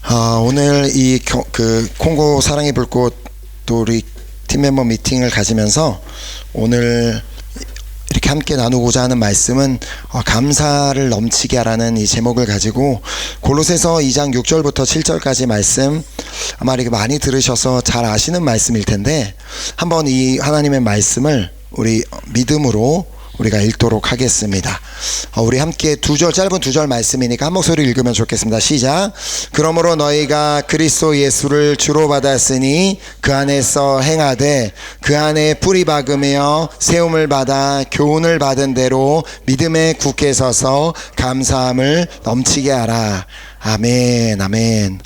오늘 그 콩고 사랑의 불꽃 또 우리 팀 멤버 미팅을 가지면서 오늘 이렇게 함께 나누고자 하는 말씀은 감사를 넘치게 하라는 이 제목을 가지고 골로새서 2장 6절부터 7절까지 말씀 아마 이렇게 많이 들으셔서 잘 아시는 말씀일 텐데 한번 이 하나님의 말씀을 우리 믿음으로 우리가 읽도록 하겠습니다. 우리 함께 짧은 두 절 말씀이니까 한 목소리 읽으면 좋겠습니다. 시작. 그러므로 너희가 그리스도 예수를 주로 받았으니 그 안에서 행하되 그 안에 뿌리 박으며 세움을 받아 교훈을 받은 대로 믿음에 굳게 서서 감사함을 넘치게 하라. 아멘, 아멘.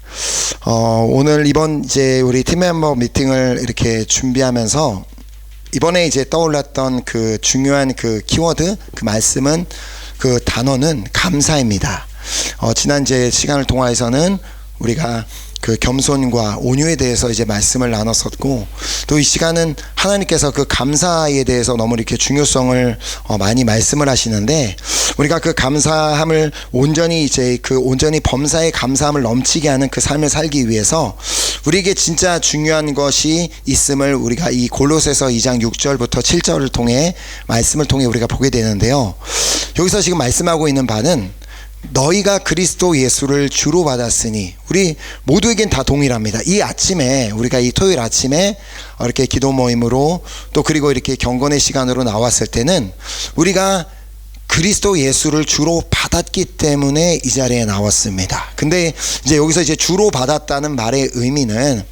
오늘 이번 이제 우리 팀 멤버 미팅을 이렇게 준비하면서 이번에 이제 떠올랐던 그 중요한 그 키워드, 그 말씀은 그 단어는 감사입니다. 지난 이제 시간을 통해서는 우리가 그 겸손과 온유에 대해서 이제 말씀을 나눴었고 또 이 시간은 하나님께서 그 감사에 대해서 너무 이렇게 중요성을 많이 말씀을 하시는데 우리가 그 감사함을 온전히 범사의 감사함을 넘치게 하는 그 삶을 살기 위해서 우리에게 진짜 중요한 것이 있음을 우리가 이 골로새서 2장 6절부터 7절을 통해 말씀을 통해 우리가 보게 되는데요. 여기서 지금 말씀하고 있는 바는 너희가 그리스도 예수를 주로 받았으니 우리 모두에겐 다 동일합니다. 이 아침에 우리가 이 토요일 아침에 이렇게 기도 모임으로 또 그리고 이렇게 경건의 시간으로 나왔을 때는 우리가 그리스도 예수를 주로 받았기 때문에 이 자리에 나왔습니다. 근데 이제 여기서 이제 주로 받았다는 말의 의미는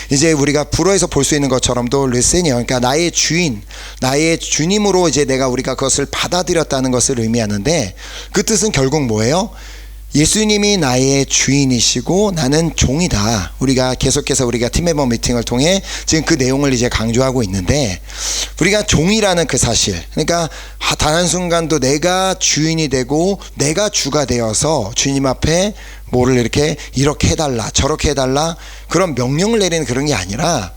이제 우리가 불어에서 볼 수 있는 것처럼도 르세니어, 그러니까 나의 주인, 나의 주님으로 이제 우리가 그것을 받아들였다는 것을 의미하는데 그 뜻은 결국 뭐예요? 예수님이 나의 주인이시고 나는 종이다. 우리가 계속해서 우리가 팀멤버 미팅을 통해 지금 그 내용을 이제 강조하고 있는데 우리가 종이라는 그 사실, 그러니까 단 한순간도 내가 주인이 되고 내가 주가 되어서 주님 앞에 뭐를 이렇게 해달라 저렇게 해달라 그런 명령을 내리는 그런 게 아니라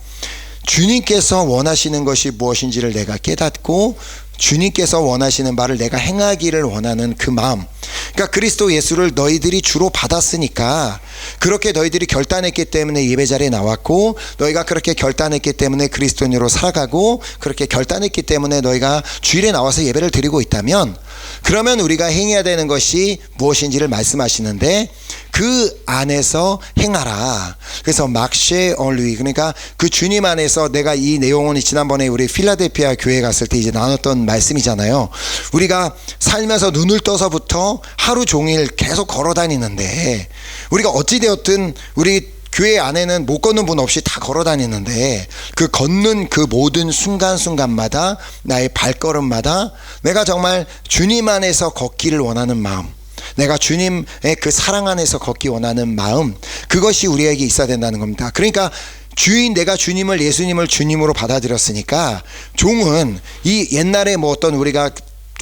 주님께서 원하시는 것이 무엇인지를 내가 깨닫고 주님께서 원하시는 바를 내가 행하기를 원하는 그 마음, 그러니까 그리스도 예수를 너희들이 주로 받았으니까 그렇게 너희들이 결단했기 때문에 예배 자리에 나왔고 너희가 그렇게 결단했기 때문에 그리스도인으로 살아가고 그렇게 결단했기 때문에 너희가 주일에 나와서 예배를 드리고 있다면 그러면 우리가 행해야 되는 것이 무엇인지를 말씀하시는데 그 안에서 행하라. 그래서 막쉐 얼리, 그러니까 그 주님 안에서 내가 이 내용은 지난번에 우리 필라델피아 교회 갔을 때 이제 나눴던 말씀이잖아요. 우리가 살면서 눈을 떠서부터 하루 종일 계속 걸어 다니는데 우리가 어찌되었든 우리 교회 안에는 못 걷는 분 없이 다 걸어 다니는데 그 걷는 그 모든 순간순간마다 나의 발걸음마다 내가 정말 주님 안에서 걷기를 원하는 마음, 내가 주님의 그 사랑 안에서 걷기 원하는 마음, 그것이 우리에게 있어야 된다는 겁니다. 그러니까 내가 주님을 예수님을 주님으로 받아들였으니까 종은 이 옛날에 어떤 우리가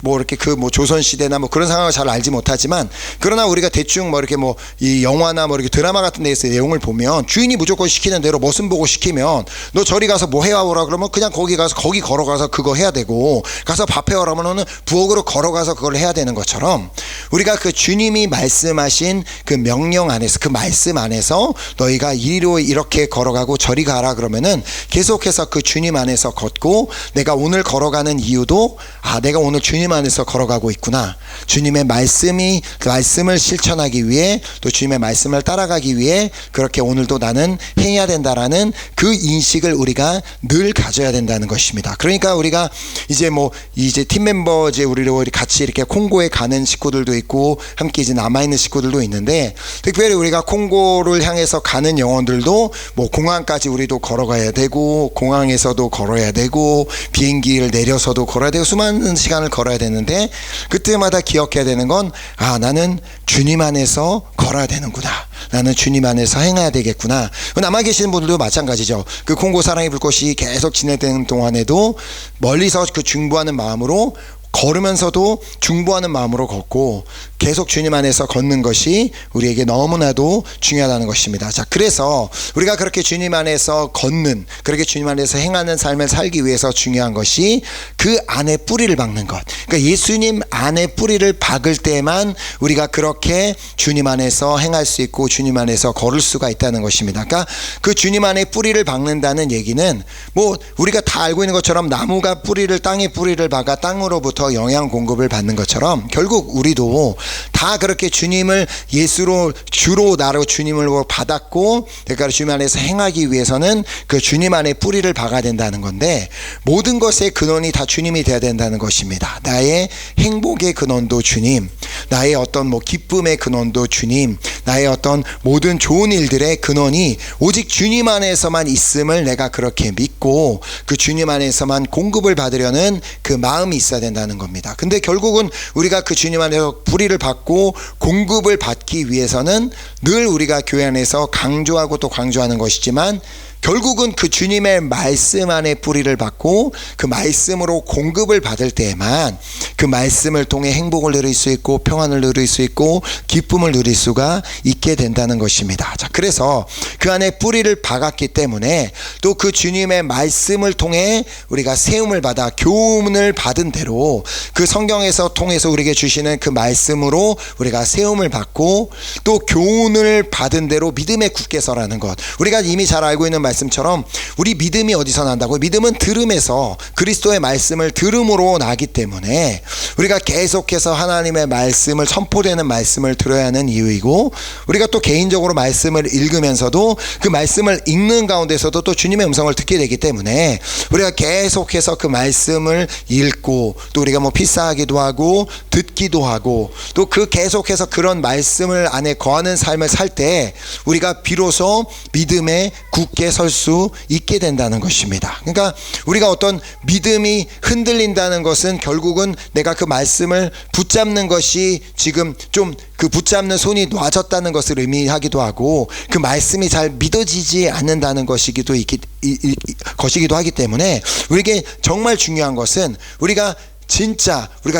이렇게 조선시대나 그런 상황을 잘 알지 못하지만 그러나 우리가 대충 이렇게 이 영화나 이렇게 드라마 같은 데에서 내용을 보면 주인이 무조건 시키는 대로 머슴 보고 시키면 너 저리 가서 뭐 해와오라 그러면 그냥 거기 걸어가서 그거 해야 되고 가서 밥 해와라 그러면은 부엌으로 걸어가서 그걸 해야 되는 것처럼 우리가 그 주님이 말씀하신 그 명령 안에서 그 말씀 안에서 너희가 이리로 이렇게 걸어가고 저리 가라 그러면은 계속해서 그 주님 안에서 걷고 내가 오늘 걸어가는 이유도 내가 오늘 주님 안에서 걸어가고 있구나. 주님의 말씀을 실천하기 위해 또 주님의 말씀을 따라가기 위해 그렇게 오늘도 나는 행해야 된다라는 그 인식을 우리가 늘 가져야 된다는 것입니다. 그러니까 우리가 이제 팀 멤버 우리로 같이 이렇게 콩고에 가는 식구들도 있고 함께 이제 남아있는 식구들도 있는데 특별히 우리가 콩고를 향해서 가는 영혼들도 공항까지 우리도 걸어가야 되고 공항에서도 걸어야 되고 비행기를 내려서도 걸어야 되고 수많은 시간을 걸어야 되는데 그때마다 기억해야 되는 건 나는 주님 안에서 걸어야 되는구나. 나는 주님 안에서 행해야 되겠구나. 남아 계시는 분들도 마찬가지죠. 그 콩고 사랑의 불꽃이 계속 진행되는 동안에도 멀리서 그 중보하는 마음으로 걸으면서도 중보하는 마음으로 걷고 계속 주님 안에서 걷는 것이 우리에게 너무나도 중요하다는 것입니다. 자, 그래서 우리가 그렇게 주님 안에서 걷는, 그렇게 주님 안에서 행하는 삶을 살기 위해서 중요한 것이 그 안에 뿌리를 박는 것. 그러니까 예수님 안에 뿌리를 박을 때만 우리가 그렇게 주님 안에서 행할 수 있고 주님 안에서 걸을 수가 있다는 것입니다. 그러니까 그 주님 안에 뿌리를 박는다는 얘기는 뭐 우리가 다 알고 있는 것처럼 나무가 땅에 뿌리를 박아 땅으로부터 영양 공급을 받는 것처럼 결국 우리도 다 그렇게 주님을 주로 나로 주님을 받았고 그러니까 주님 안에서 행하기 위해서는 그 주님 안에 뿌리를 박아야 된다는 건데, 모든 것의 근원이 다 주님이 되어야 된다는 것입니다. 나의 행복의 근원도 주님, 나의 어떤 기쁨의 근원도 주님, 나의 어떤 모든 좋은 일들의 근원이 오직 주님 안에서만 있음을 내가 그렇게 믿고 그 주님 안에서만 공급을 받으려는 그 마음이 있어야 된다는 겁니다. 근데 결국은 우리가 그 주님 안에서 뿌리를 받고 공급을 받기 위해서는 늘 우리가 교회 안에서 강조하고 또 강조하는 것이지만, 결국은 그 주님의 말씀 안에 뿌리를 받고 그 말씀으로 공급을 받을 때에만 그 말씀을 통해 행복을 누릴 수 있고 평안을 누릴 수 있고 기쁨을 누릴 수가 있게 된다는 것입니다. 자, 그래서 그 안에 뿌리를 박았기 때문에 또 그 주님의 말씀을 통해 우리가 세움을 받아 교훈을 받은 대로 그 성경에서 통해서 우리에게 주시는 그 말씀으로 우리가 세움을 받고 또 교훈을 받은 대로 믿음에 굳게 서라는 것. 우리가 이미 잘 알고 있는 말씀처럼 우리 믿음이 어디서 난다고? 믿음은 들음에서, 그리스도의 말씀을 들음으로 나기 때문에 우리가 계속해서 하나님의 말씀을, 선포되는 말씀을 들어야 하는 이유이고, 우리가 또 개인적으로 말씀을 읽으면서도 그 말씀을 읽는 가운데서도 또 주님의 음성을 듣게 되기 때문에 우리가 계속해서 그 말씀을 읽고 또 우리가 필사하기도 하고 듣기도 하고 또 그 계속해서 그런 말씀을 안에 거하는 삶을 살 때 우리가 비로소 믿음에 굳게 설 수 있게 된다는 것입니다. 그러니까 우리가 어떤 믿음이 흔들린다는 것은 결국은 내가 그 말씀을 붙잡는 것이 지금 좀 그 붙잡는 손이 놔졌다는 것을 의미하기도 하고 그 말씀이 잘 믿어지지 않는다는 것이기도 하기 때문에 우리에게 정말 중요한 것은 우리가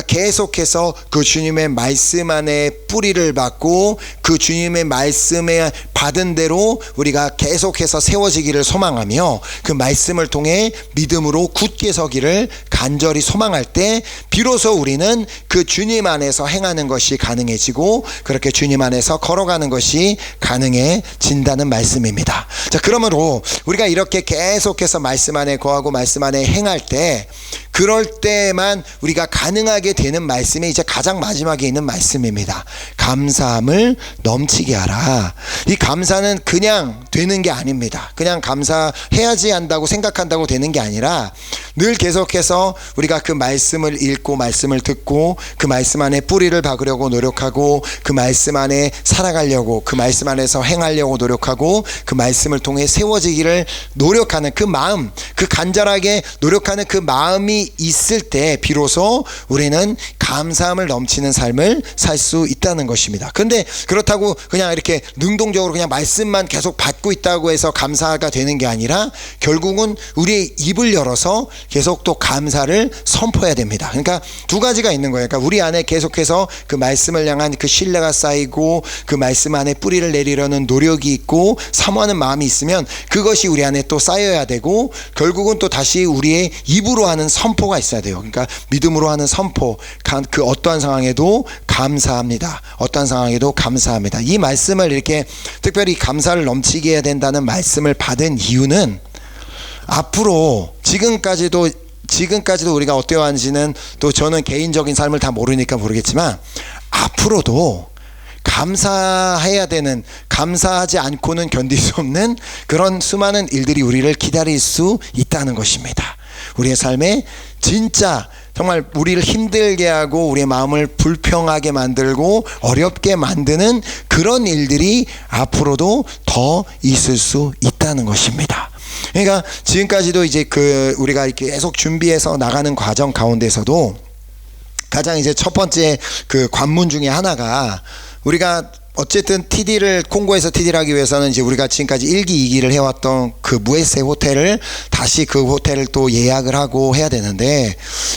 계속해서 그 주님의 말씀 안에 뿌리를 받고 그 주님의 말씀에 받은 대로 우리가 계속해서 세워지기를 소망하며 그 말씀을 통해 믿음으로 굳게 서기를 간절히 소망할 때 비로소 우리는 그 주님 안에서 행하는 것이 가능해지고 그렇게 주님 안에서 걸어가는 것이 가능해진다는 말씀입니다. 자, 그러므로 우리가 이렇게 계속해서 말씀 안에 거하고 말씀 안에 행할 때, 그럴 때만 우리가 가능하게 되는 말씀이 이제 가장 마지막에 있는 말씀입니다. 감사함을 넘치게 하라. 이 감사는 그냥 되는 게 아닙니다. 그냥 감사해야지 한다고 생각한다고 되는 게 아니라 늘 계속해서 우리가 그 말씀을 읽고 말씀을 듣고 그 말씀 안에 뿌리를 박으려고 노력하고 그 말씀 안에 살아가려고 그 말씀 안에서 행하려고 노력하고 그 말씀을 통해 세워지기를 노력하는 그 마음, 그 간절하게 노력하는 그 마음이 있을 때 비로소 우리는 감사함을 넘치는 삶을 살 수 있다는 것입니다. 그런데 그렇다고 그냥 이렇게 능동적으로 그냥 말씀만 계속 받고 있다고 해서 감사가 되는 게 아니라 결국은 우리의 입을 열어서 계속 또 감사를 선포해야 됩니다. 그러니까 두 가지가 있는 거예요. 그러니까 우리 안에 계속해서 그 말씀을 향한 그 신뢰가 쌓이고 그 말씀 안에 뿌리를 내리려는 노력이 있고 사모하는 마음이 있으면 그것이 우리 안에 또 쌓여야 되고 결국은 또 다시 우리의 입으로 하는 선포가 있어야 돼요. 그러니까 믿음으로 하는 선포, 그 어떠한 상황에도 감사합니다. 어떠한 상황에도 감사합니다. 이 말씀을 이렇게 특별히 감사를 넘치게 해야 된다는 말씀을 받은 이유는 앞으로 지금까지도 우리가 어떠한지는 또 저는 개인적인 삶을 다 모르니까 모르겠지만 앞으로도 감사해야 되는, 감사하지 않고는 견딜 수 없는 그런 수많은 일들이 우리를 기다릴 수 있다는 것입니다. 우리의 삶에 진짜 정말 우리를 힘들게 하고 우리의 마음을 불평하게 만들고 어렵게 만드는 그런 일들이 앞으로도 더 있을 수 있다는 것입니다. 그러니까 지금까지도 이제 우리가 이렇게 계속 준비해서 나가는 과정 가운데서도 가장 이제 첫 번째 그 관문 중에 하나가 우리가 어쨌든 TD를 콩고에서 TD를 하기 위해서는 이제 우리가 지금까지 1기 2기를 해왔던 그 무에세 호텔을 다시 그 호텔을 또 예약을 하고 해야 되는데,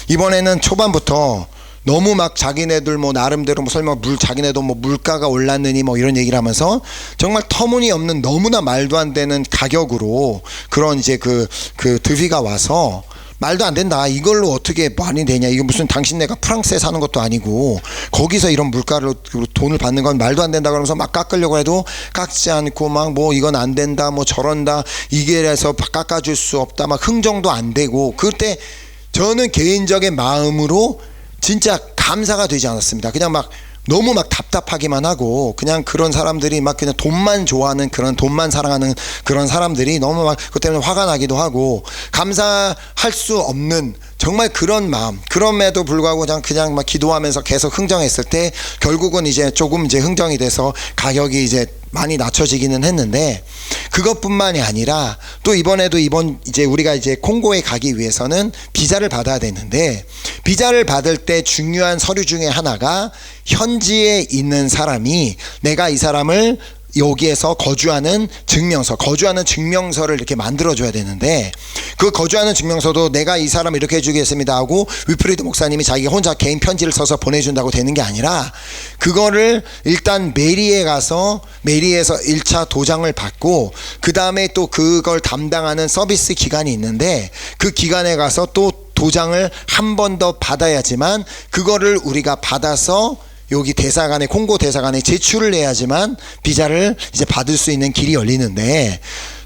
이번에는 초반부터 너무 막 자기네들 뭐 나름대로 뭐 설마 자기네도 뭐 물가가 올랐느니 뭐 이런 얘기를 하면서 정말 터무니없는 너무나 말도 안 되는 가격으로 그런 이제 그 드비가 와서 말도 안 된다. 이걸로 어떻게 많이 되냐. 이거 무슨 당신네가 프랑스에 사는 것도 아니고 거기서 이런 물가로 돈을 받는 건 말도 안 된다. 그러면서 막 깎으려고 해도 깎지 않고 막 뭐 이건 안 된다. 뭐 저런다. 이게 해서 깎아줄 수 없다. 막 흥정도 안 되고, 그때 저는 개인적인 마음으로 진짜 감사가 되지 않았습니다. 그냥 막 너무 막 답답하기만 하고, 그냥 그런 사람들이 막 그냥 돈만 좋아하는, 그런 돈만 사랑하는 그런 사람들이 너무 막 그것 때문에 화가 나기도 하고, 감사할 수 없는 정말 그런 마음. 그럼에도 불구하고 그냥 막 기도하면서 계속 흥정했을 때 결국은 이제 조금 이제 흥정이 돼서 가격이 이제 많이 낮춰지기는 했는데, 그것뿐만이 아니라 또 이번에도 이제 우리가 이제 콩고에 가기 위해서는 비자를 받아야 되는데, 비자를 받을 때 중요한 서류 중에 하나가 현지에 있는 사람이 내가 이 사람을 여기에서 거주하는 증명서를 이렇게 만들어줘야 되는데, 그 거주하는 증명서도 내가 이 사람을 이렇게 해주겠습니다 하고 윌프리드 목사님이 자기가 혼자 개인 편지를 써서 보내준다고 되는 게 아니라, 그거를 일단 메리에서 1차 도장을 받고, 그 다음에 또 그걸 담당하는 서비스 기관이 있는데 그 기관에 가서 또 도장을 한 번 더 받아야지만, 그거를 우리가 받아서 여기 대사관에, 콩고 대사관에 제출을 해야지만 비자를 이제 받을 수 있는 길이 열리는데,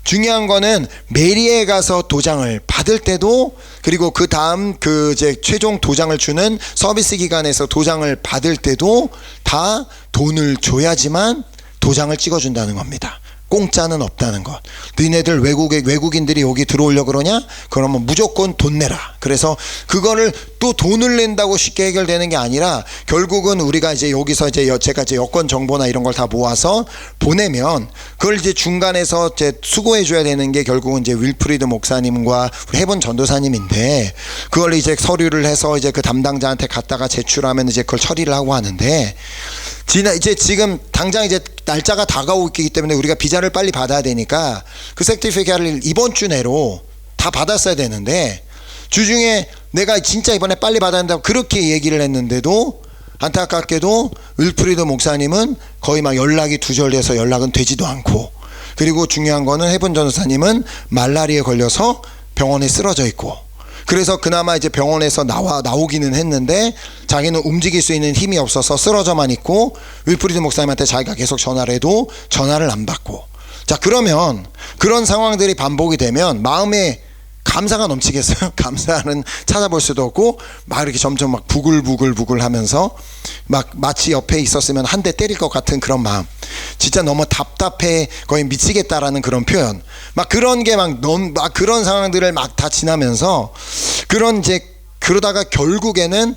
중요한 거는 메리에 가서 도장을 받을 때도, 그리고 그 다음 그 이제 최종 도장을 주는 서비스 기관에서 도장을 받을 때도 다 돈을 줘야지만 도장을 찍어준다는 겁니다. 공짜는 없다는 것. 너희네들 외국인들이 여기 들어오려고 그러냐? 그러면 무조건 돈 내라. 그래서 그거를 또 돈을 낸다고 쉽게 해결되는 게 아니라, 결국은 우리가 이제 여기서 이제 제가 이제 여권 정보나 이런 걸 다 모아서 보내면, 그걸 이제 중간에서 이제 수고해 줘야 되는 게 결국은 이제 윌프리드 목사님과 해본 전도사님인데, 그걸 이제 서류를 해서 이제 그 담당자한테 갖다가 제출하면 이제 그걸 처리를 하고 하는데, 이제 지금 당장 이제 날짜가 다가오고 있기 때문에 우리가 비자를 빨리 받아야 되니까 그 세티피케이트를 이번 주 내로 다 받았어야 되는데, 주중에 내가 진짜 이번에 빨리 받아야 한다고 그렇게 얘기를 했는데도 안타깝게도 윌프리드 목사님은 거의 막 연락이 두절돼서 연락은 되지도 않고, 그리고 중요한 거는 해본 전도사님은 말라리아에 걸려서 병원에 쓰러져 있고, 그래서 그나마 이제 병원에서 나오기는 했는데 자기는 움직일 수 있는 힘이 없어서 쓰러져만 있고, 윌프리드 목사님한테 자기가 계속 전화를 해도 전화를 안 받고. 자, 그러면 그런 상황들이 반복이 되면 마음에 감사가 넘치겠어요? 감사는 찾아볼 수도 없고, 막 이렇게 점점 막 부글부글 하면서 막 마치 옆에 있었으면 한 대 때릴 것 같은 그런 마음. 진짜 너무 답답해, 거의 미치겠다라는 그런 표현. 막 그런 게 막 그런 상황들을 막 다 지나면서, 그러다가 결국에는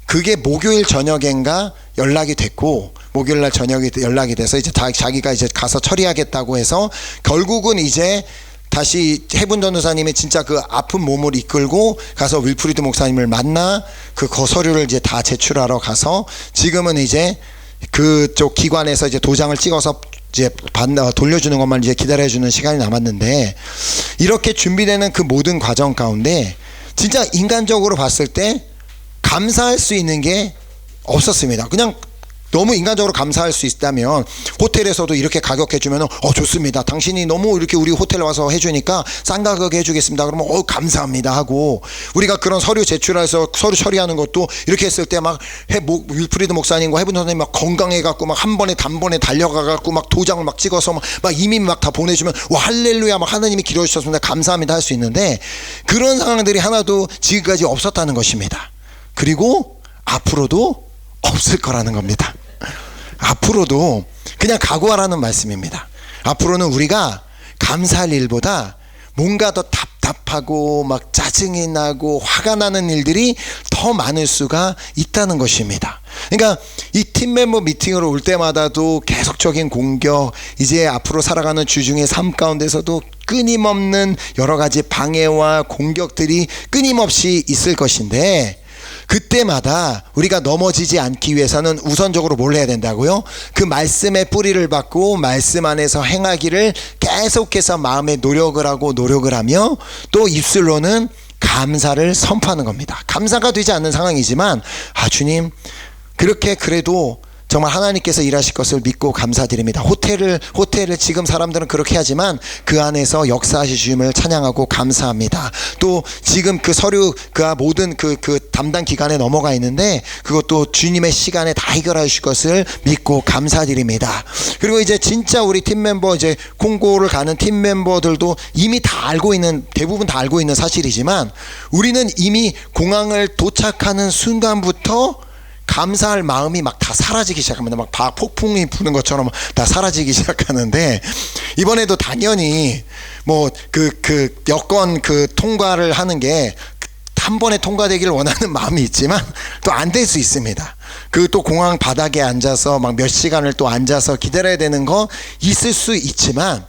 그게 목요일 저녁인가 연락이 됐고, 목요일날 저녁에 연락이 돼서 이제 자기가 이제 가서 처리하겠다고 해서, 결국은 이제 다시 해분 전도사님이 진짜 그 아픈 몸을 이끌고 가서 윌프리드 목사님을 만나 그 서류를 이제 다 제출하러 가서, 지금은 이제 그쪽 기관에서 이제 도장을 찍어서 이제 돌려주는 것만 이제 기다려주는 시간이 남았는데, 이렇게 준비되는 그 모든 과정 가운데 진짜 인간적으로 봤을 때 감사할 수 있는 게 없었습니다. 그냥 너무 인간적으로 감사할 수 있다면 호텔에서도 이렇게 가격 해주면 좋습니다. 당신이 너무 이렇게 우리 호텔에 와서 해주니까 싼 가격에 해주겠습니다. 그러면 감사합니다 하고, 우리가 그런 서류 제출해서 서류 처리하는 것도 이렇게 했을 때 막 윌프리드 목사님과 해분 선생님 막 건강해갖고 막 한 번에 단번에 달려가갖고 막 도장을 막 찍어서 막 이민 막 다 보내주면 와 할렐루야 막 하나님이 기도해주셨습니다 감사합니다 할 수 있는데, 그런 상황들이 하나도 지금까지 없었다는 것입니다. 그리고 앞으로도 없을 거라는 겁니다. 앞으로도 그냥 각오하라는 말씀입니다. 앞으로는 우리가 감사할 일보다 뭔가 더 답답하고 막 짜증이 나고 화가 나는 일들이 더 많을 수가 있다는 것입니다. 그러니까 이 팀멤버 미팅으로 올 때마다도 계속적인 공격, 이제 앞으로 살아가는 주중의 삶 가운데서도 끊임없는 여러 가지 방해와 공격들이 끊임없이 있을 것인데, 그때마다 우리가 넘어지지 않기 위해서는 우선적으로 뭘 해야 된다고요? 그 말씀의 뿌리를 받고 말씀 안에서 행하기를 계속해서 마음에 노력을 하고 노력을 하며 또 입술로는 감사를 선포하는 겁니다. 감사가 되지 않는 상황이지만 주님 그렇게 그래도 정말 하나님께서 일하실 것을 믿고 감사드립니다. 호텔을 지금 사람들은 그렇게 하지만 그 안에서 역사하실 주님을 찬양하고 감사합니다. 또 지금 그 서류 모든 그 담당 기관에 넘어가 있는데 그것도 주님의 시간에 다 해결하실 것을 믿고 감사드립니다. 그리고 이제 진짜 우리 팀 멤버 이제 콩고를 가는 팀 멤버들도 이미 다 알고 있는 대부분 다 알고 있는 사실이지만 우리는 이미 공항을 도착하는 순간부터 감사할 마음이 막 다 사라지기 시작합니다. 막 폭풍이 부는 것처럼 다 사라지기 시작하는데 이번에도 당연히 뭐 그 여권 통과를 하는 게 한 번에 통과되기를 원하는 마음이 있지만 또 안 될 수 있습니다. 또 공항 바닥에 앉아서 막 몇 시간을 또 앉아서 기다려야 되는 거 있을 수 있지만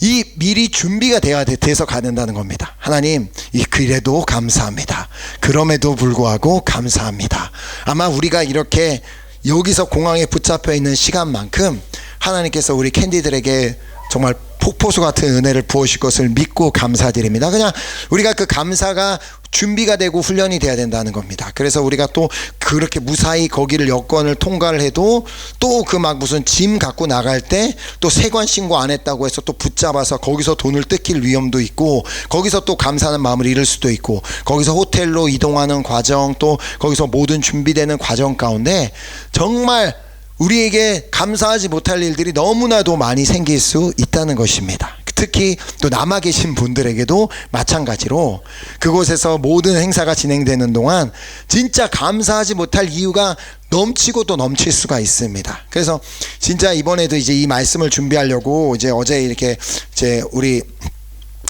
이 미리 준비가 돼서 가야 된다는 겁니다. 하나님 그래도 감사합니다. 그럼에도 불구하고 감사합니다. 아마 우리가 이렇게 여기서 공항에 붙잡혀 있는 시간만큼 하나님께서 우리 캔디들에게 정말 폭포수 같은 은혜를 부으실 것을 믿고 감사드립니다. 그냥 우리가 그 감사가 준비가 되고 훈련이 돼야 된다는 겁니다. 그래서 우리가 또 그렇게 무사히 거기를 여권을 통과를 해도 또 그 막 무슨 짐 갖고 나갈 때 또 세관 신고 안 했다고 해서 또 붙잡아서 거기서 돈을 뜯길 위험도 있고 거기서 또 감사하는 마음을 잃을 수도 있고 거기서 호텔로 이동하는 과정 또 거기서 모든 준비되는 과정 가운데 정말 우리에게 감사하지 못할 일들이 너무나도 많이 생길 수 있다는 것입니다. 특히 또 남아 계신 분들에게도 마찬가지로 그곳에서 모든 행사가 진행되는 동안 진짜 감사하지 못할 이유가 넘치고 또 넘칠 수가 있습니다. 그래서 진짜 이번에도 이제 이 말씀을 준비하려고 이제 어제 이렇게 이제 우리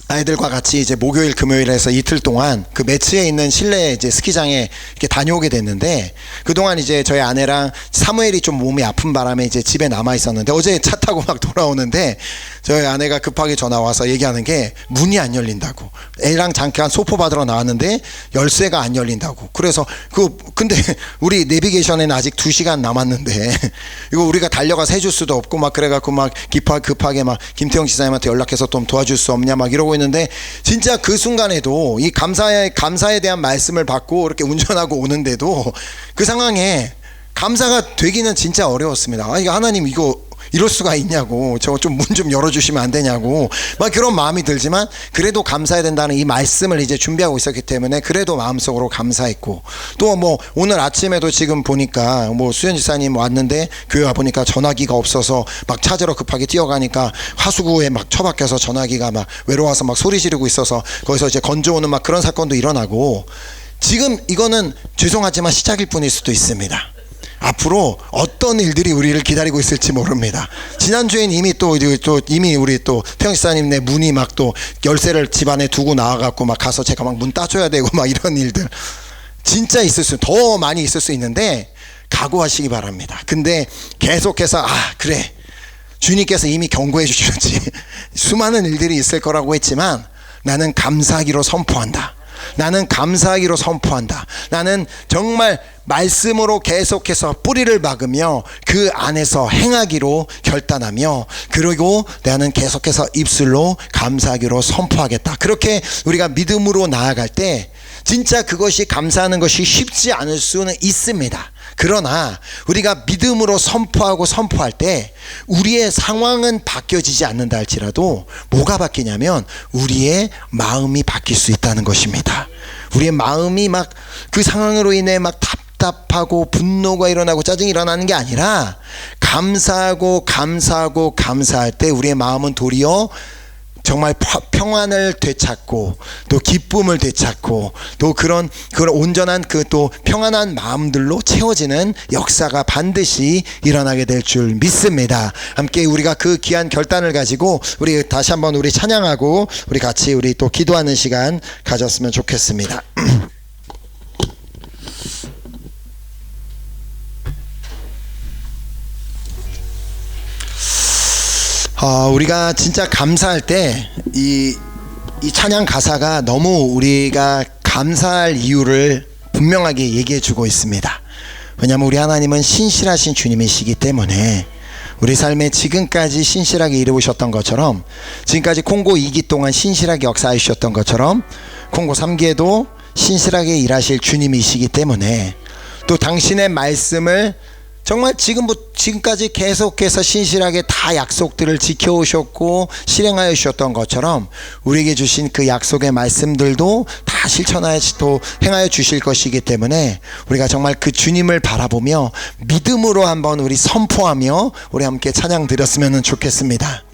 아이들과 같이 이제 목요일 금요일에서 이틀 동안 그 매치에 있는 실내 이제 스키장에 이렇게 다녀오게 됐는데 그동안 이제 저희 아내랑 사무엘이 좀 몸이 아픈 바람에 이제 집에 남아 있었는데 어제 차 타고 막 돌아오는데 저희 아내가 급하게 전화 와서 얘기하는 게 문이 안 열린다고. 애랑 잠깐 소포 받으러 나왔는데 열쇠가 안 열린다고. 그래서 근데 우리 내비게이션에는 아직 2시간 남았는데 이거 우리가 달려가서 해줄 수도 없고 막 그래갖고 막 급하게 막 김태형 지사님한테 연락해서 좀 도와줄 수 없냐 막 이러고 있는데 진짜 그 순간에도 이 감사에 대한 말씀을 받고 이렇게 운전하고 오는데도 그 상황에 감사가 되기는 진짜 어려웠습니다. 이거 하나님 이거 이럴 수가 있냐고 저 좀 문 좀 열어주시면 안 되냐고 막 그런 마음이 들지만 그래도 감사해야 된다는 이 말씀을 이제 준비하고 있었기 때문에 그래도 마음속으로 감사했고 또 뭐 오늘 아침에도 지금 보니까 뭐 수현 지사님 왔는데 교회 와보니까 전화기가 없어서 막 찾으러 급하게 뛰어가니까 하수구에 막 처박혀서 전화기가 막 외로워서 막 소리 지르고 있어서 거기서 이제 건져오는 막 그런 사건도 일어나고 지금 이거는 죄송하지만 시작일 뿐일 수도 있습니다. 앞으로 어떤 일들이 우리를 기다리고 있을지 모릅니다. 지난주엔 이미 우리 또 태영지사님네 문이 막 또 열쇠를 집안에 두고 나와갖고 막 가서 제가 막 문 따줘야 되고 막 이런 일들 진짜 더 많이 있을 수 있는데 각오하시기 바랍니다. 근데 계속해서 그래 주님께서 이미 경고해 주셨지 수많은 일들이 있을 거라고 했지만 나는 감사하기로 선포한다. 나는 감사하기로 선포한다. 나는 정말 말씀으로 계속해서 뿌리를 박으며 그 안에서 행하기로 결단하며 그리고 나는 계속해서 입술로 감사하기로 선포하겠다. 그렇게 우리가 믿음으로 나아갈 때 진짜 그것이 감사하는 것이 쉽지 않을 수는 있습니다. 그러나 우리가 믿음으로 선포할 때 우리의 상황은 바뀌어지지 않는다 할지라도 뭐가 바뀌냐면 우리의 마음이 바뀔 수 있다는 것입니다. 우리의 마음이 막 그 상황으로 인해 막 답답하고 분노가 일어나고 짜증이 일어나는 게 아니라 감사할 때 우리의 마음은 도리어 정말 평안을 되찾고 또 기쁨을 되찾고 또 그런 온전한 또 평안한 마음들로 채워지는 역사가 반드시 일어나게 될 줄 믿습니다. 함께 우리가 그 귀한 결단을 가지고 우리 다시 한번 우리 찬양하고 우리 같이 우리 또 기도하는 시간 가졌으면 좋겠습니다. 우리가 진짜 감사할 때 이 찬양 가사가 너무 우리가 감사할 이유를 분명하게 얘기해 주고 있습니다. 왜냐하면 우리 하나님은 신실하신 주님이시기 때문에 우리 삶에 지금까지 신실하게 이루셨던 것처럼, 지금까지 콩고 2기 동안 신실하게 역사해 주셨던 것처럼 콩고 3기에도 신실하게 일하실 주님이시기 때문에, 또 당신의 말씀을 정말 지금까지 계속해서 신실하게 다 약속들을 지켜오셨고 실행하여 주셨던 것처럼 우리에게 주신 그 약속의 말씀들도 다 실천하여 또 행하여 주실 것이기 때문에, 우리가 정말 그 주님을 바라보며 믿음으로 한번 우리 선포하며 우리 함께 찬양 드렸으면 좋겠습니다.